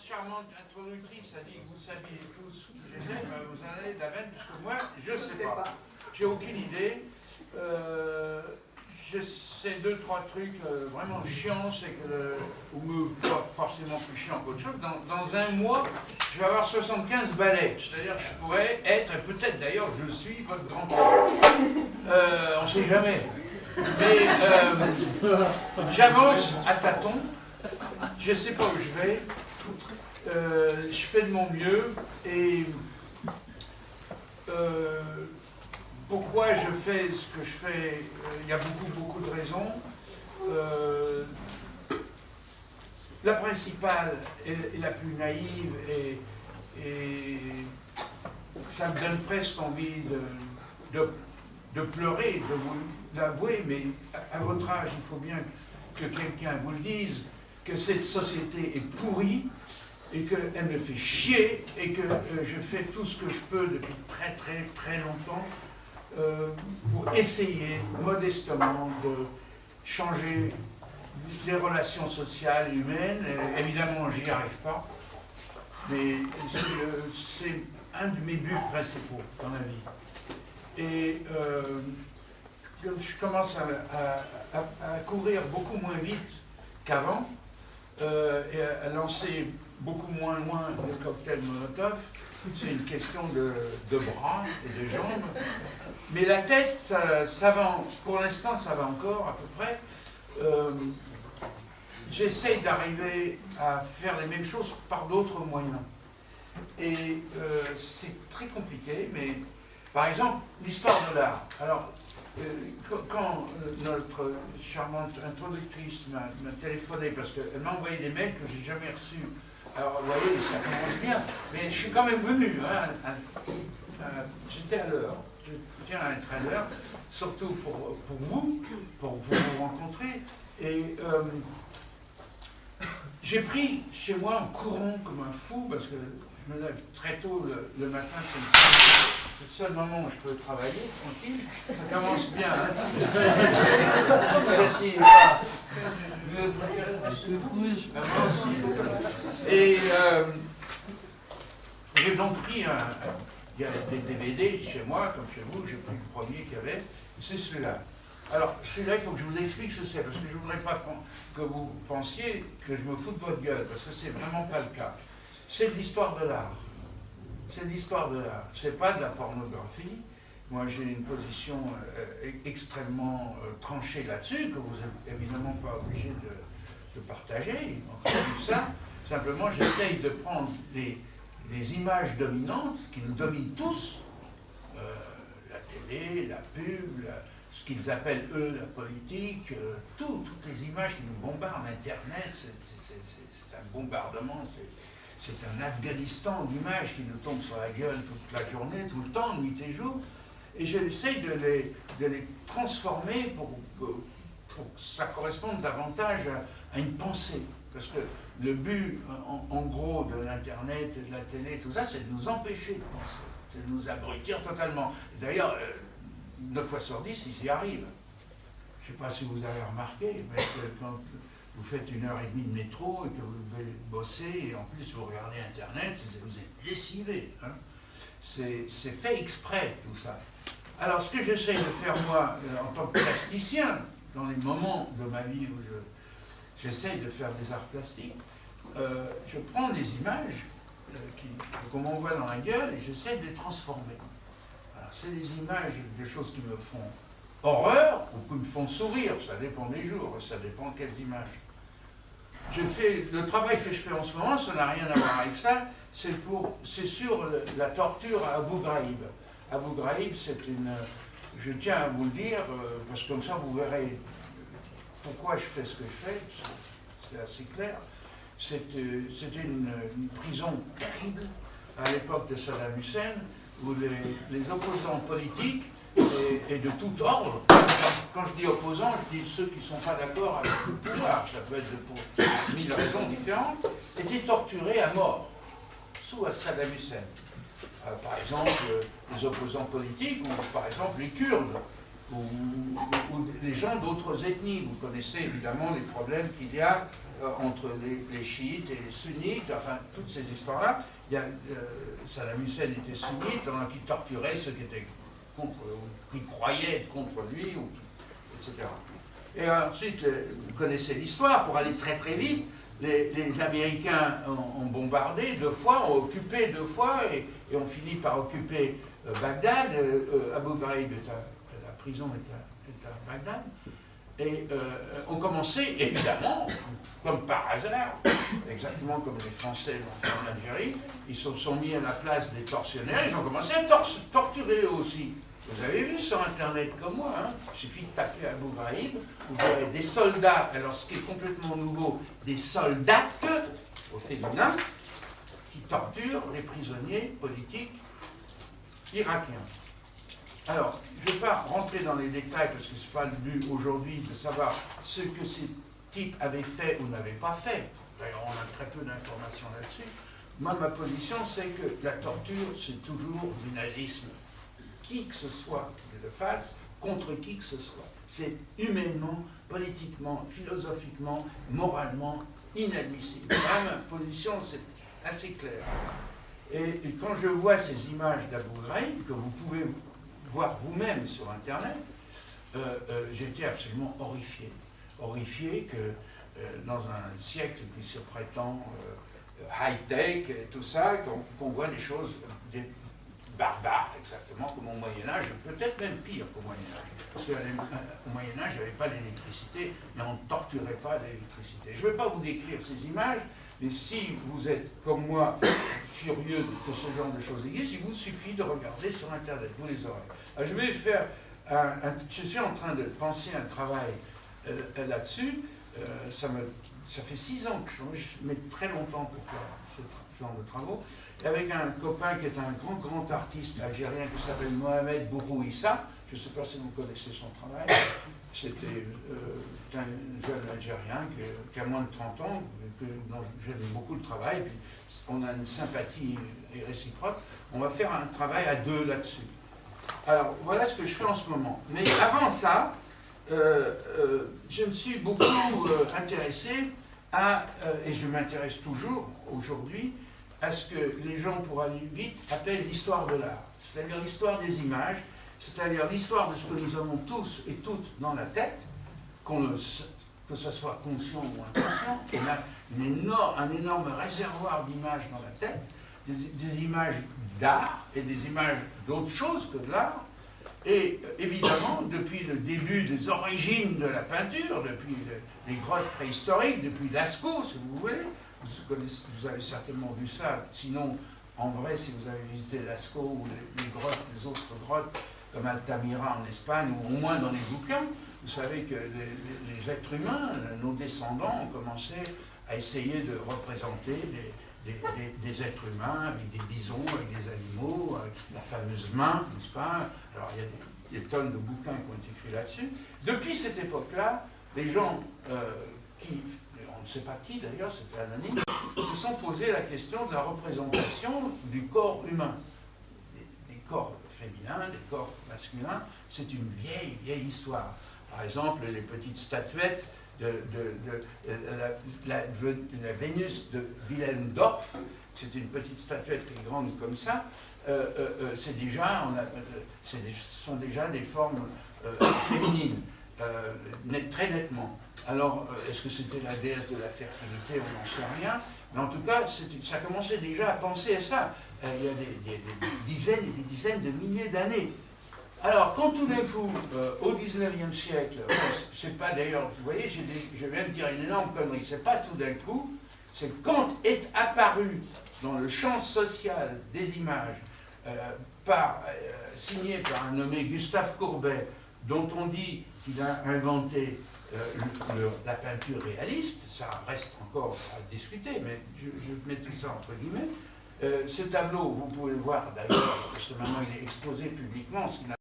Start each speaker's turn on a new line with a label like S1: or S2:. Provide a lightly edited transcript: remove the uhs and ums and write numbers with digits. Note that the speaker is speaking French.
S1: charmante introductrice a dit que vous saviez tous qui j'étais, vous en avez de la veine, parce que moi, je ne sais pas. J'ai aucune idée. Je sais 2-3 trucs vraiment chiants, c'est que, ou pas forcément plus chiant qu'autre chose, dans un mois, je vais avoir 75 balais. C'est-à-dire que je pourrais être, et peut-être d'ailleurs je suis votre grand-père. On ne sait jamais. Mais j'avance à tâtons, je ne sais pas où je vais, je fais de mon mieux, et pourquoi je fais ce que je fais, il y a beaucoup de raisons. La principale est la plus naïve, et ça me donne presque envie de pleurer, de vous l'avouer, mais à votre âge, il faut bien que quelqu'un vous le dise, que cette société est pourrie, et qu'elle me fait chier, et que je fais tout ce que je peux depuis très longtemps pour essayer modestement de changer les relations sociales, humaines. Évidemment, j'y arrive pas, mais c'est un de mes buts principaux dans la vie. Et je commence à courir beaucoup moins vite qu'avant, et à lancer beaucoup moins loin le cocktail Molotov. C'est une question de bras et de jambes. Mais la tête, ça va, pour l'instant, ça va encore à peu près. J'essaye d'arriver à faire les mêmes choses par d'autres moyens. Et c'est très compliqué, mais par exemple, l'histoire de l'art. Alors, quand notre charmante introductrice m'a téléphoné, parce qu'elle m'a envoyé des mails que j'ai jamais reçus. Alors, vous voyez, ça commence bien, mais je suis quand même venu. J'étais à l'heure. Je tiens à être à l'heure, surtout pour vous rencontrer. Et j'ai pris chez moi en courant comme un fou, parce que je me lève très tôt le matin, c'est le seul moment où je peux travailler, tranquille. Ça commence bien. Hein. Et j'ai donc pris il y a des DVD chez moi, comme chez vous, j'ai pris le premier qu'il y avait, c'est celui-là. Alors, celui-là, il faut que je vous explique ce que c'est, parce que je ne voudrais pas que vous pensiez que je me fous de votre gueule, parce que c'est vraiment pas le cas. C'est de l'histoire de l'art. C'est de l'histoire de l'art. C'est pas de la pornographie. Moi, j'ai une position extrêmement tranchée là-dessus, que vous n'êtes évidemment pas obligé de partager. Encore tout ça, simplement, j'essaye de prendre les images dominantes qui nous dominent tous, la télé, la pub, ce qu'ils appellent eux la politique, toutes les images qui nous bombardent, Internet, c'est un bombardement, c'est un Afghanistan d'images qui nous tombent sur la gueule toute la journée, tout le temps, nuit et jour, et j'essaye de les transformer pour que ça corresponde davantage à une pensée. Parce que le but, en gros, de l'Internet, de la télé, tout ça, c'est de nous empêcher de penser, c'est de nous abrutir totalement. D'ailleurs, 9 fois sur 10, ils y arrivent. Je ne sais pas si vous avez remarqué, mais quand vous faites 1h30 de métro et que vous devez bosser, et en plus vous regardez Internet, vous êtes lessivé. Hein. C'est fait exprès, tout ça. Alors, ce que j'essaye de faire, moi, en tant que plasticien, dans les moments de ma vie où j'essaye de faire des arts plastiques, je prends des images qu'on m'envoie dans la gueule et j'essaie de les transformer. Alors, c'est des images de choses qui me font horreur ou qui me font sourire, ça dépend des jours, ça dépend de quelles images. Le travail que je fais en ce moment, ça n'a rien à voir avec ça, c'est sur la torture à Abu Ghraib. Abu Ghraib, je tiens à vous le dire, parce que comme ça vous verrez pourquoi je fais ce que je fais, c'est assez clair. C'était une prison terrible à l'époque de Saddam Hussein, où les opposants politiques et de tout ordre, quand je dis opposants, je dis ceux qui ne sont pas d'accord avec le pouvoir, ça peut être pour 1000 raisons différentes, étaient torturés à mort, sous Saddam Hussein. Par exemple, les opposants politiques, ou par exemple les Kurdes. ou les gens d'autres ethnies. Vous connaissez évidemment les problèmes qu'il y a entre les chiites et les sunnites, enfin toutes ces histoires-là. Saddam Hussein était sunnite, qui torturait ceux qui étaient contre, ou qui croyaient être contre lui, etc. Et ensuite, vous connaissez l'histoire, pour aller très très vite, les Américains ont bombardé 2 fois, ont occupé 2 fois, et ont fini par occuper Bagdad. Abu Ghraib, la prison est à Bagdad. Et ont commencé, évidemment, comme par hasard, exactement comme les Français l'ont fait en Algérie, ils se sont mis à la place des tortionnaires, ils ont commencé à torturer eux aussi. Vous avez vu sur Internet comme moi, hein, il suffit de taper Abu Ghraib, vous verrez des soldats, alors ce qui est complètement nouveau, des soldates, au féminin, qui torturent les prisonniers politiques irakiens. Alors, je ne vais pas rentrer dans les détails, parce que ce n'est pas le but aujourd'hui de savoir ce que ces types avaient fait ou n'avaient pas fait. D'ailleurs, on a très peu d'informations là-dessus. Moi, ma position, c'est que la torture, c'est toujours du nazisme. Qui que ce soit qui le fasse, contre qui que ce soit. C'est humainement, politiquement, philosophiquement, moralement inadmissible. Là, ma position, c'est assez clair. Et quand je vois ces images d'Abu Ghraib, que vous pouvez voir vous-même sur Internet, j'étais absolument horrifié. Horrifié que dans un siècle qui se prétend high-tech et tout ça, qu'on voit des choses barbares, exactement comme au Moyen-Âge, peut-être même pire qu'au Moyen-Âge. Parce qu'au Moyen-Âge, il n'y avait pas l'électricité, mais on ne torturait pas l'électricité. Je ne vais pas vous décrire ces images, mais si vous êtes, comme moi, furieux que ce genre de choses existent, il vous suffit de regarder sur Internet, vous les aurez. Alors, je vais faire je suis en train de penser un travail là-dessus. Ça fait 6 ans que je mets très longtemps pour faire ce genre de travaux, et avec un copain qui est un grand artiste algérien qui s'appelle Mohamed Bourouissa. Je ne sais pas si vous connaissez son travail. C'était un jeune Algérien qui a moins de 30 ans, dont j'aime beaucoup le travail, puis on a une sympathie réciproque. On va faire un travail à 2 là-dessus. Alors, voilà ce que je fais en ce moment. Mais avant ça, je me suis beaucoup intéressé à, et je m'intéresse toujours aujourd'hui, à ce que les gens, pour aller vite, appellent l'histoire de l'art. C'est-à-dire l'histoire des images, c'est-à-dire l'histoire de ce que nous avons tous et toutes dans la tête, que ce soit conscient ou inconscient. On a un énorme réservoir d'images dans la tête, des images d'art et des images d'autre chose que de l'art. Et évidemment, depuis le début des origines de la peinture, depuis les grottes préhistoriques, depuis Lascaux, si vous voulez, vous avez certainement vu ça, sinon, en vrai, si vous avez visité Lascaux ou les autres grottes, comme Altamira en Espagne, ou au moins dans les bouquins, vous savez que les êtres humains, nos descendants, ont commencé à essayer de représenter des êtres humains avec des bisons, avec des animaux, avec la fameuse main, n'est-ce pas? Alors il y a des tonnes de bouquins qui ont été écrits là-dessus. Depuis cette époque-là, les gens on ne sait pas qui d'ailleurs, c'était anonyme, se sont posé la question de la représentation du corps humain. Des corps féminins, des corps masculins, c'est une vieille histoire. Par exemple, les petites statuettes de la Vénus de Wilhelmsdorf, c'est une petite statuette qui est grande comme ça, ce sont déjà des formes féminines, très nettement. Alors, est-ce que c'était la déesse de la fertilité? On n'en sait rien. Mais en tout cas, ça commençait déjà à penser à ça. Il y a des dizaines et des dizaines de milliers d'années. Alors, quand tout d'un coup, au XIXe siècle, c'est pas d'ailleurs, vous voyez, je viens de dire une énorme connerie, c'est pas tout d'un coup, c'est quand est apparu dans le champ social des images, signé par un nommé Gustave Courbet, dont on dit qu'il a inventé la peinture réaliste, ça reste encore à discuter, mais je mets tout ça entre guillemets. Ce tableau, vous pouvez le voir d'ailleurs, parce que maintenant il est exposé publiquement, ce qu'il